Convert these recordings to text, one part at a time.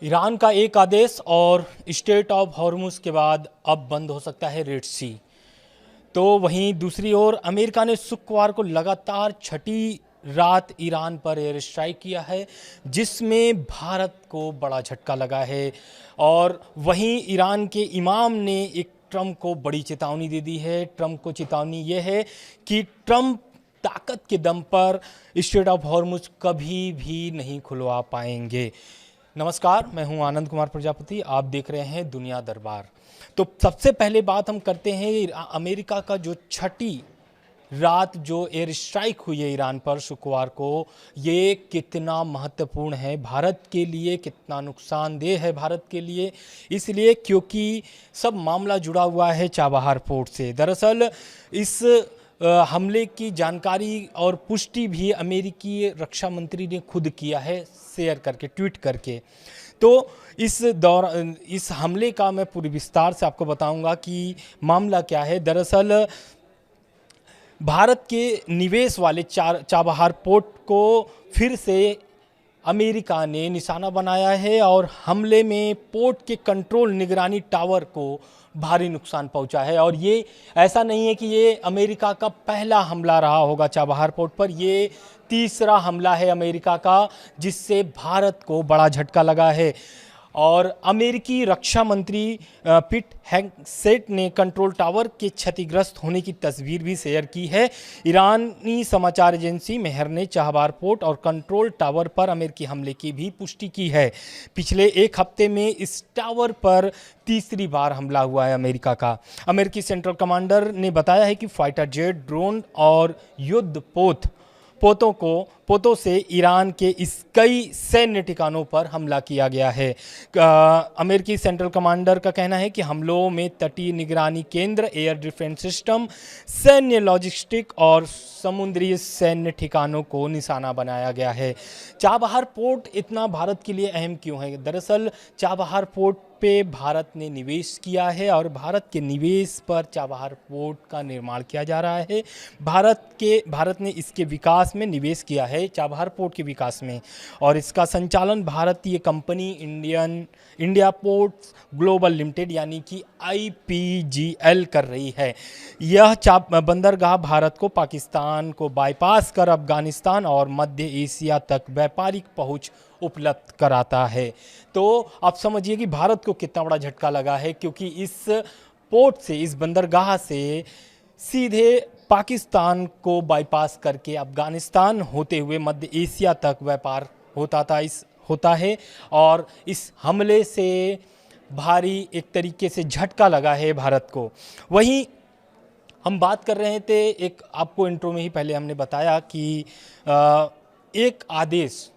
Iran का एक आदेश और स्टेट ऑफ हॉर्मुज के बाद अब बंद हो सकता है रेड सी। तो वहीं दूसरी ओर अमेरिका ने शुक्रवार को लगातार छठी रात ईरान पर एयर स्ट्राइक किया है, जिसमें भारत को बड़ा झटका लगा है। और वहीं ईरान के इमाम ने एक ट्रंप को बड़ी चेतावनी दे दी है। ट्रंप को चेतावनी यह है कि ट्रंप ताकत के दम पर स्ट्रेट ऑफ हॉर्मुज कभी भी नहीं खुलवा पाएंगे। नमस्कार, मैं हूं आनंद कुमार प्रजापति, आप देख रहे हैं दुनिया दरबार। तो सबसे पहले बात हम करते हैं अमेरिका का जो छठी रात जो एयर स्ट्राइक हुई है ईरान पर शुक्रवार को, ये कितना महत्वपूर्ण है भारत के लिए, कितना नुकसानदेह है भारत के लिए। इसलिए क्योंकि सब मामला जुड़ा हुआ है चाबहार पोर्ट से। दरअसल इस हमले की जानकारी और पुष्टि भी अमेरिकी रक्षा मंत्री ने खुद किया है, शेयर करके, ट्वीट करके। तो इस हमले का मैं पूरी विस्तार से आपको बताऊंगा कि मामला क्या है। दरअसल भारत के निवेश वाले चाबहार पोर्ट को फिर से अमेरिका ने निशाना बनाया है और हमले में पोर्ट के कंट्रोल निगरानी टावर को भारी नुकसान पहुंचा है। और ये ऐसा नहीं है कि ये अमेरिका का पहला हमला रहा होगा चाबहार पोर्ट पर, ये तीसरा हमला है अमेरिका का, जिससे भारत को बड़ा झटका लगा है। और अमेरिकी रक्षा मंत्री पिट हेगसेट ने कंट्रोल टावर के क्षतिग्रस्त होने की तस्वीर भी शेयर की है। ईरानी समाचार एजेंसी मेहर ने चाबहार पोर्ट और कंट्रोल टावर पर अमेरिकी हमले की भी पुष्टि की है। पिछले एक हफ्ते में इस टावर पर तीसरी बार हमला हुआ है अमेरिका का। अमेरिकी सेंट्रल कमांडर ने बताया है कि फाइटर जेट, ड्रोन और युद्ध पोतों से ईरान के इस कई सैन्य ठिकानों पर हमला किया गया है। अमेरिकी सेंट्रल कमांडर का कहना है कि हमलों में तटीय निगरानी केंद्र, एयर डिफेंस सिस्टम, सैन्य लॉजिस्टिक और समुद्री सैन्य ठिकानों को निशाना बनाया गया है। चाबहार पोर्ट इतना भारत के लिए अहम क्यों है? दरअसल चाबहार पोर्ट पे भारत ने निवेश किया है और भारत के निवेश पर चाबहार पोर्ट का निर्माण किया जा रहा है। भारत ने इसके विकास में निवेश किया है, चाबहार पोर्ट के विकास में, और इसका संचालन भारतीय company India ports global limited यानी कि IPGL कर रही है। यह बंदरगाह भारत को पाकिस्तान को बाईपास कर अफगानिस्तान और मध्य एशिया तक व्यापारिक पहुंच उपलब्ध कराता है। तो आप समझिए कि भारत को कितना बड़ा झटका लगा है, क्योंकि इस पोर्ट से, इस बंदरगाह से सीधे पाकिस्तान को बाईपास करके अफगानिस्तान होते हुए मध्य एशिया तक व्यापार होता है। और इस हमले से भारी एक तरीके से झटका लगा है भारत को। वहीं हम बात कर रहे थे, एक आपको इंट्रो में ही पहले हमने बताया कि एक आदेश,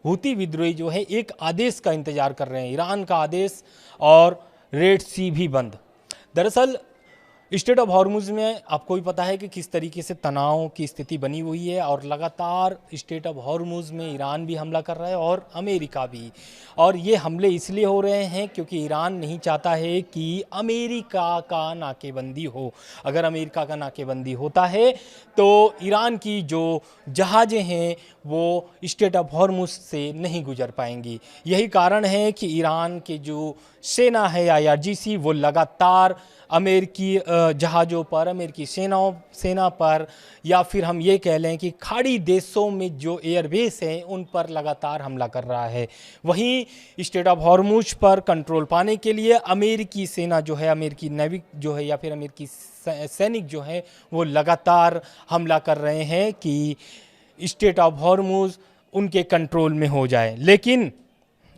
हूती विद्रोही जो है एक आदेश का इंतजार कर रहे हैं, ईरान का आदेश, और रेड सी भी बंद। दरअसल स्ट्रेट ऑफ हॉर्मुज में आपको भी पता है कि किस तरीके से तनाव की स्थिति बनी हुई है, और लगातार स्ट्रेट ऑफ हॉर्मुज में ईरान भी हमला कर रहा है और अमेरिका भी। और ये हमले इसलिए हो रहे हैं क्योंकि ईरान नहीं चाहता है कि अमेरिका का नाकेबंदी हो। अगर अमेरिका का नाकेबंदी होता है तो ईरान की जो जहाज़ें हैं वो स्ट्रेट ऑफ हॉर्मुज से नहीं गुजर पाएंगी। यही कारण है कि ईरान के जो सेना है IRGC, वो लगातार अमेरिकी जहाज़ों पर, अमेरिकी सेना पर, या फिर हम ये कह लें कि खाड़ी देशों में जो एयरबेस हैं उन पर लगातार हमला कर रहा है। वहीं स्ट्रेट ऑफ हॉर्मुज पर कंट्रोल पाने के लिए अमेरिकी सेना जो है, अमेरिकी नेवी जो है, या फिर अमेरिकी सैनिक जो हैं, वो लगातार हमला कर रहे हैं कि स्ट्रेट ऑफ हॉर्मुज उनके कंट्रोल में हो जाए। लेकिन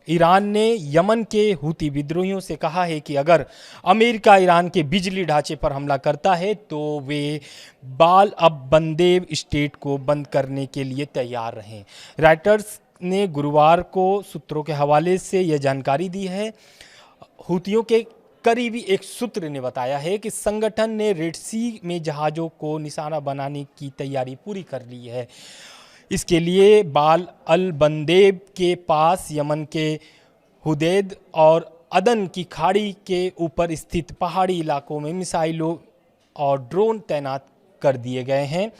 ईरान ने यमन के हूती विद्रोहियों से कहा है कि अगर अमेरिका ईरान के बिजली ढांचे पर हमला करता है तो वे बाल अब बंदेव स्टेट को बंद करने के लिए तैयार रहें। रॉयटर्स ने गुरुवार को सूत्रों के हवाले से यह जानकारी दी है। हूतियों के करीबी एक सूत्र ने बताया है कि संगठन ने रेड सी में जहाज़ों को निशाना बनाने की तैयारी पूरी कर ली है। इसके लिए बाल अल बंदेब के पास यमन के हुदैद और अदन की खाड़ी के ऊपर स्थित पहाड़ी इलाकों में मिसाइलों और ड्रोन तैनात कर दिए गए हैं।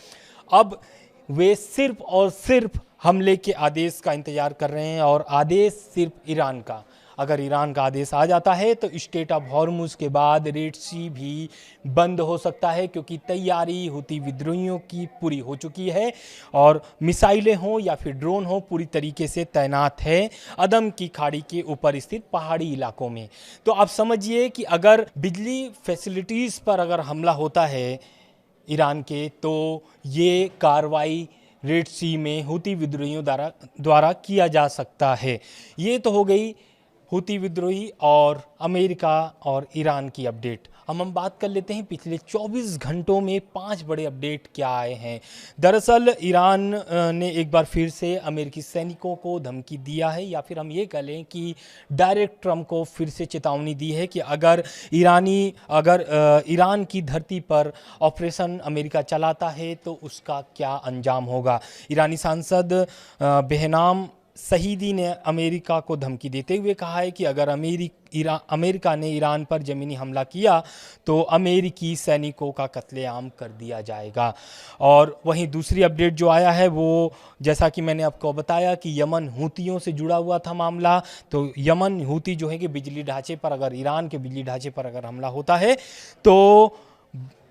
अब वे सिर्फ और सिर्फ हमले के आदेश का इंतजार कर रहे हैं और आदेश सिर्फ ईरान का। अगर ईरान का आदेश आ जाता है तो स्ट्रेट ऑफ हॉर्मुज के बाद रेड सी भी बंद हो सकता है, क्योंकि तैयारी हुती विद्रोहियों की पूरी हो चुकी है और मिसाइलें हों या फिर ड्रोन हो पूरी तरीके से तैनात है अदम की खाड़ी के ऊपर स्थित पहाड़ी इलाकों में। तो आप समझिए कि अगर बिजली फैसिलिटीज़ पर अगर हमला होता है ईरान के, तो ये कार्रवाई रेड सी में हुती विद्रोहियों द्वारा किया जा सकता है। ये तो हो गई हुती विद्रोही और अमेरिका और ईरान की अपडेट। हम बात कर लेते हैं पिछले 24 घंटों में 5 बड़े अपडेट क्या आए हैं। दरअसल ईरान ने एक बार फिर से अमेरिकी सैनिकों को धमकी दिया है, या फिर हम ये कह लें कि डायरेक्ट ट्रंप को फिर से चेतावनी दी है कि अगर ईरान की धरती पर ऑपरेशन अमेरिका चलाता है तो उसका क्या अंजाम होगा। ईरानी सांसद बेहनाम शहीदी ने अमेरिका को धमकी देते हुए कहा है कि अगर अमेरिका ने ईरान पर ज़मीनी हमला किया तो अमेरिकी सैनिकों का कत्लेआम कर दिया जाएगा। और वहीं दूसरी अपडेट जो आया है वो, जैसा कि मैंने आपको बताया कि यमन हूतियों से जुड़ा हुआ था मामला, तो यमन हूती जो है कि बिजली ढांचे पर, अगर ईरान के बिजली ढांचे पर अगर हमला होता है तो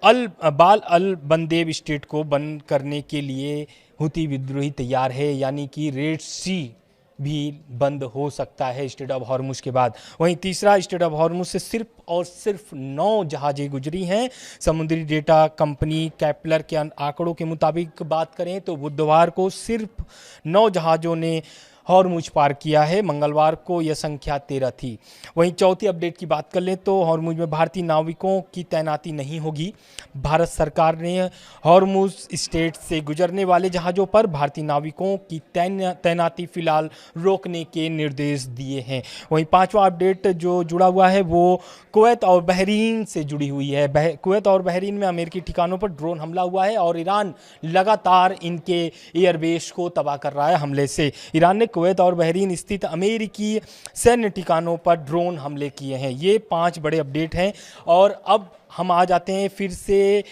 बाल अल बंदेब स्टेट को बंद करने के लिए हुती विद्रोही तैयार है, यानी कि रेड सी भी बंद हो सकता है स्ट्रेट ऑफ हॉर्मुज के बाद। वहीं तीसरा, स्ट्रेट ऑफ हॉर्मुज से सिर्फ और सिर्फ 9 जहाज़ें गुजरी हैं। समुद्री डेटा कंपनी कैप्लर के आंकड़ों के मुताबिक बात करें तो बुधवार को सिर्फ 9 जहाज़ों ने हॉर्मुज पार किया है। मंगलवार को यह संख्या 13 थी। वहीं चौथी अपडेट की बात कर लें तो हॉर्मुज में भारतीय नाविकों की तैनाती नहीं होगी। भारत सरकार ने हॉर्मुज स्टेट से गुजरने वाले जहाज़ों पर भारतीय नाविकों की तैनाती फिलहाल रोकने के निर्देश दिए हैं। वहीं पांचवा अपडेट जो जुड़ा हुआ है वो कुवैत और बहरीन से जुड़ी हुई है। कुवैत और बहरीन में अमेरिकी ठिकानों पर ड्रोन हमला हुआ है और ईरान लगातार इनके एयरबेस को तबाह कर रहा है हमले से। ईरान ने कुवैत और बहरीन स्थित अमेरिकी सैन्य ठिकानों पर ड्रोन हमले किए हैं। ये 5 बड़े अपडेट हैं। और अब हम आ जाते हैं फिर से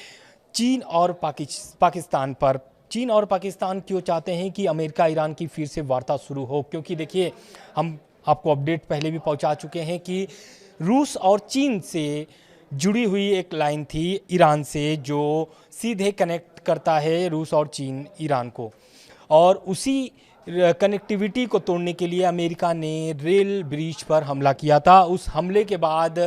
चीन और पाकिस्तान पर। चीन और पाकिस्तान क्यों चाहते हैं कि अमेरिका ईरान की फिर से वार्ता शुरू हो, क्योंकि देखिए हम आपको अपडेट पहले भी पहुंचा चुके हैं कि रूस और चीन से जुड़ी हुई एक लाइन थी ईरान से, जो सीधे कनेक्ट करता है रूस और चीन ईरान को, और उसी कनेक्टिविटी को तोड़ने के लिए अमेरिका ने रेल ब्रिज पर हमला किया था। उस हमले के बाद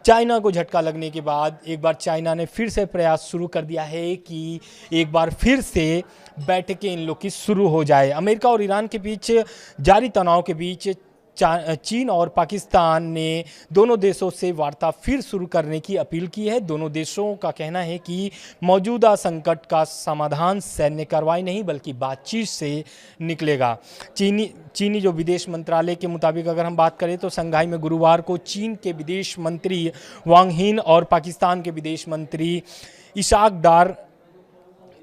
चाइना को झटका लगने के बाद एक बार चाइना ने फिर से प्रयास शुरू कर दिया है कि एक बार फिर से बैठकें इन लोग की शुरू हो जाए। अमेरिका और ईरान के बीच जारी तनाव के बीच चीन और पाकिस्तान ने दोनों देशों से वार्ता फिर शुरू करने की अपील की है। दोनों देशों का कहना है कि मौजूदा संकट का समाधान सैन्य कार्रवाई नहीं बल्कि बातचीत से निकलेगा। चीनी जो विदेश मंत्रालय के मुताबिक अगर हम बात करें तो शंघाई में गुरुवार को चीन के विदेश मंत्री वांग ही और पाकिस्तान के विदेश मंत्री इशाक डार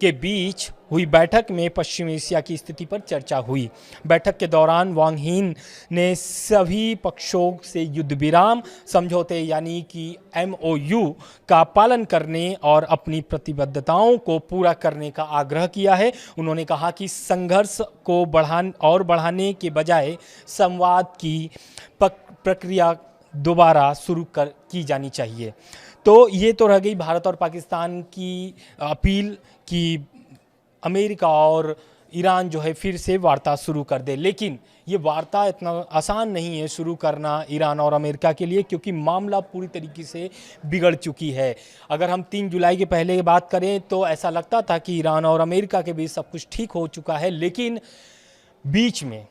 के बीच हुई बैठक में पश्चिम एशिया की स्थिति पर चर्चा हुई। बैठक के दौरान वांग ही ने सभी पक्षों से युद्ध विराम समझौते यानी कि MOU का पालन करने और अपनी प्रतिबद्धताओं को पूरा करने का आग्रह किया है। उन्होंने कहा कि संघर्ष को बढ़ाने के बजाय संवाद की प्रक्रिया दोबारा शुरू की जानी चाहिए। तो ये तो रह गई भारत और पाकिस्तान की अपील कि अमेरिका और ईरान जो है फिर से वार्ता शुरू कर दे, लेकिन ये वार्ता इतना आसान नहीं है शुरू करना ईरान और अमेरिका के लिए, क्योंकि मामला पूरी तरीके से बिगड़ चुकी है। अगर हम 3 जुलाई के पहले बात करें तो ऐसा लगता था कि ईरान और अमेरिका के बीच सब कुछ ठीक हो चुका है, लेकिन बीच में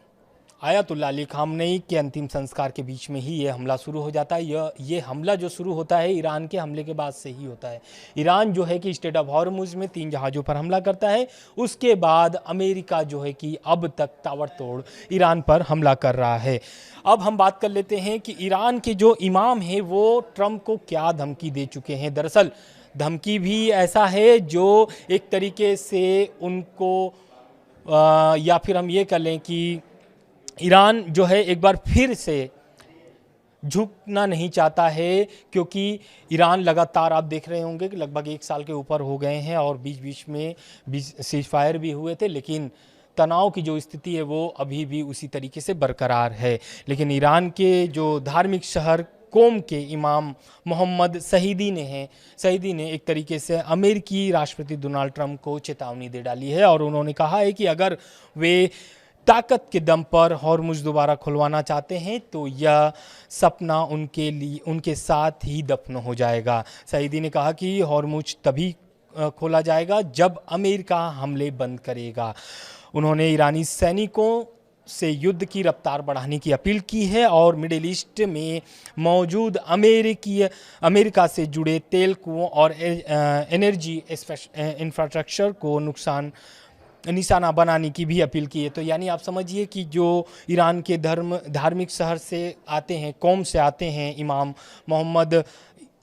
आयतुल्लाह अली खामनेई के अंतिम संस्कार के बीच में ही ये हमला शुरू हो जाता है। ये हमला जो शुरू होता है ईरान के हमले के बाद से ही होता है। ईरान जो है कि स्ट्रेट ऑफ हॉर्मुज में 3 जहाज़ों पर हमला करता है, उसके बाद अमेरिका जो है कि अब तक ताबड़तोड़ ईरान पर हमला कर रहा है। अब हम बात कर लेते हैं कि ईरान के जो इमाम हैं वो ट्रंप को क्या धमकी दे चुके हैं। दरअसल धमकी भी ऐसा है जो एक तरीके से उनको या फिर हम ये कर लें कि ईरान जो है एक बार फिर से झुकना नहीं चाहता है, क्योंकि ईरान लगातार आप देख रहे होंगे कि लगभग 1 साल के ऊपर हो गए हैं और बीच बीच में सीज फायर भी हुए थे, लेकिन तनाव की जो स्थिति है वो अभी भी उसी तरीके से बरकरार है। लेकिन ईरान के जो धार्मिक शहर कोम के इमाम मोहम्मद सईदी ने एक तरीके से अमेरिकी राष्ट्रपति डोनाल्ड ट्रंप को चेतावनी दे डाली है और उन्होंने कहा है कि अगर वे ताकत के दम पर हॉर्मुज दोबारा खुलवाना चाहते हैं तो यह सपना उनके साथ ही दफन हो जाएगा। सईदी ने कहा कि हॉर्मुज तभी खोला जाएगा जब अमेरिका हमले बंद करेगा। उन्होंने ईरानी सैनिकों से युद्ध की रफ्तार बढ़ाने की अपील की है और मिडिल ईस्ट में मौजूद अमेरिका से जुड़े तेल कुओं और एनर्जी इंफ्रास्ट्रक्चर को निशाना बनाने की भी अपील की है। तो यानी आप समझिए कि जो ईरान के धार्मिक शहर से आते हैं, कौम से आते हैं इमाम मोहम्मद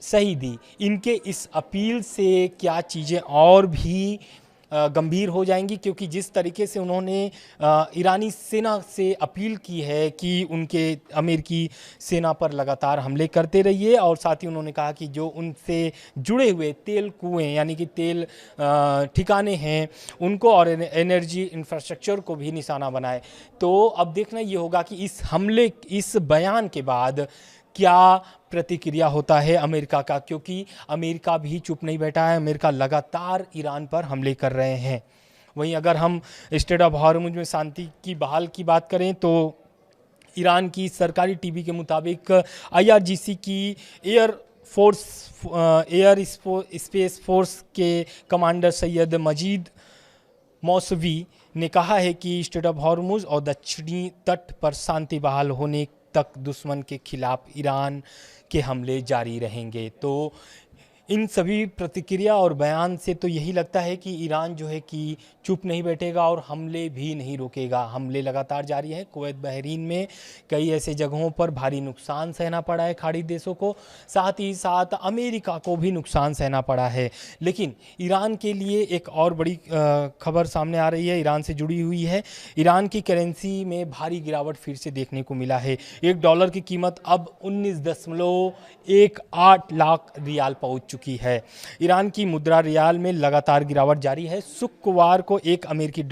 सईदी, इनके इस अपील से क्या चीज़ें और भी गंभीर हो जाएंगी, क्योंकि जिस तरीके से उन्होंने ईरानी सेना से अपील की है कि उनके अमेरिकी सेना पर लगातार हमले करते रहिए और साथ ही उन्होंने कहा कि जो उनसे जुड़े हुए तेल कुएं यानी कि तेल ठिकाने हैं उनको और एनर्जी इंफ्रास्ट्रक्चर को भी निशाना बनाए। तो अब देखना ये होगा कि इस बयान के बाद क्या प्रतिक्रिया होता है अमेरिका का, क्योंकि अमेरिका भी चुप नहीं बैठा है। अमेरिका लगातार ईरान पर हमले कर रहे हैं। वहीं अगर हम स्ट्रेट ऑफ हॉर्मुज में शांति की बहाल की बात करें तो ईरान की सरकारी टीवी के मुताबिक IRGC की एयर स्पेस फोर्स के कमांडर सैयद मजीद मौसवी ने कहा है कि स्ट्रेट ऑफ हॉर्मुज और दक्षिणी तट पर शांति बहाल होने तक दुश्मन के खिलाफ ईरान के हमले जारी रहेंगे। तो इन सभी प्रतिक्रिया और बयान से तो यही लगता है कि ईरान जो है कि चुप नहीं बैठेगा और हमले भी नहीं रोकेगा। हमले लगातार जारी है। कुवैत बहरीन में कई ऐसे जगहों पर भारी नुकसान सहना पड़ा है खाड़ी देशों को, साथ ही साथ अमेरिका को भी नुकसान सहना पड़ा है। लेकिन ईरान के लिए एक और बड़ी खबर सामने आ रही है, ईरान से जुड़ी हुई है। ईरान की करेंसी में भारी गिरावट फिर से देखने को मिला है। $1 की कीमत अब 19.18 लाख रियाल पहुंच चुकी है। ईरान की मुद्रा रियाल में लगातार गिरावट जारी है। शुक्रवार को एक अमेरिकी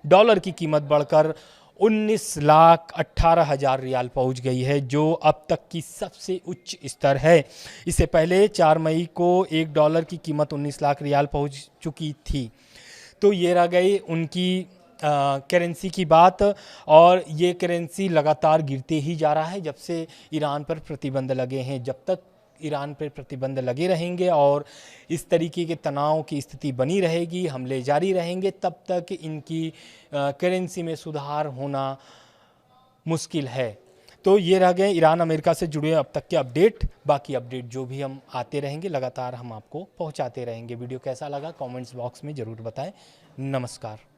डॉलर की कीमत बढ़कर 19,18,000 रियाल पहुंच गई है, जो अब तक की सबसे उच्च स्तर है। इससे पहले 4 मई को $1 की कीमत 19 लाख रियाल पहुंच चुकी थी। तो ये रह गई उनकी करेंसी की बात, और ये करेंसी लगातार गिरते ही जा रहा है जब से ईरान पर प्रतिबंध लगे हैं। जब तक ईरान पर प्रतिबंध लगे रहेंगे और इस तरीके के तनाव की स्थिति बनी रहेगी, हमले जारी रहेंगे, तब तक इनकी करेंसी में सुधार होना मुश्किल है। तो ये रह गए ईरान अमेरिका से जुड़े अब तक के अपडेट। बाकी अपडेट जो भी हम आते रहेंगे लगातार हम आपको पहुंचाते रहेंगे। वीडियो कैसा लगा कमेंट्स बॉक्स में ज़रूर बताएं। नमस्कार।